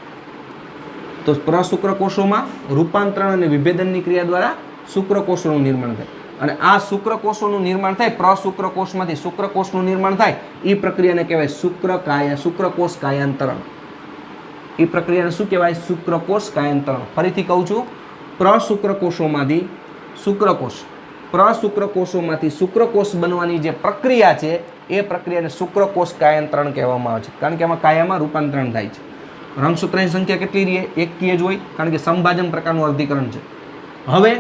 તો પ્રશુક્રકોષોમાં રૂપાંતરણ અને વિભેદનની ક્રિયા દ્વારા શુક્રકોષોનું નિર્માણ થાય. અને આ શુક્રકોષોનું નિર્માણ થાય, પ્રશુક્રકોષમાંથી શુક્રકોષનું નિર્માણ થાય, એ પ્રક્રિયાને કહેવાય શુક્રકોષ કાયાંતરણ. એ પ્રક્રિયાને શું કહેવાય? શુક્રકોષ કાયાંતરણ. ફરીથી કહું છું, પ્રશુક્રકોષોમાંથી શુક્રકોષ બનવાની જે પ્રક્રિયા છે એ પ્રક્રિયાને શુક્રકોષ કાયાંતરણ કહેવામાં આવે છે, કારણ કે આમાં કાયામાં રૂપાંતરણ થાય છે. રંગસૂત્રની સંખ્યા કેટલી રહે? એકકીય જ હોય, કારણ કે સંભાજન પ્રકારનું અર્ધીકરણ છે. હવે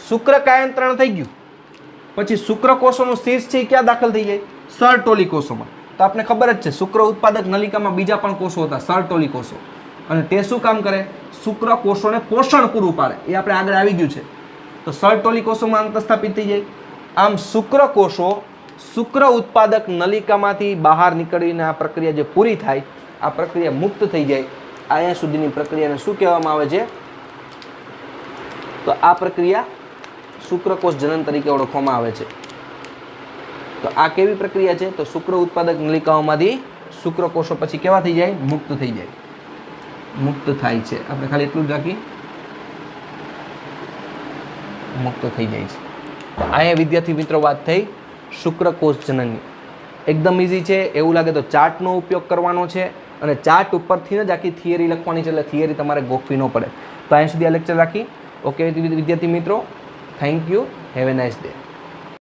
શુક્ર કાયાંતરણ થઈ ગયું પછી શુક્રકોષોનું શીર્ષ છે ક્યાં દાખલ થઈ જાય? સરટોલી કોષોમાં. તો આપણે ખબર જ છે શુક્ર ઉત્પાદક નલિકામાં બીજા પણ કોષો હતા, સરટોલી કોષો. અને તે શું કામ કરે? શુક્રકોષોને પોષણ પૂરું પાડે. એ આપણે આગળ આવી ગયું છે. તો સરટોલી કોષોમાં અંતઃસ્થાપિત થઈ જાય. આમ શુક્રકોષો શુક્ર ઉત્પાદક નલિકામાંથી બહાર નીકળીને આ પ્રક્રિયા જે પૂરી થાય, આ પ્રક્રિયા મુક્ત થઈ જાય, અહીંયા સુધીની પ્રક્રિયાને શું કહેવામાં આવે છે? તો આ પ્રક્રિયા શુક્રકોષ જનન તરીકે ઓળખવામાં આવે છે. તો આ કેવી પ્રક્રિયા છે? તો શુક્ર ઉત્પાદક નલિકાઓમાંથી શુક્રકોષો પછી કેવા થઈ જાય? મુક્ત થઈ જાય, મુક્ત થાય છે. આપણે ખાલી એટલું જ રાખી, મુક્ત થઈ જાય છે. અહીંયા વિદ્યાર્થી મિત્રો વાત થઈ શુક્રકોષ જનનની. એકદમ ઇઝી છે. એવું લાગે તો ચાર્ટનો ઉપયોગ કરવાનો છે અને ચાર્ટ ઉપરથી જ આખી થિયરી લખવાની છે, એટલે થિયરી તમારે ગોખવી ન પડે. તો અહીંયા સુધી આ લેક્ચર રાખી. ઓકે વિદ્યાર્થી મિત્રો, thank you. Have a nice day.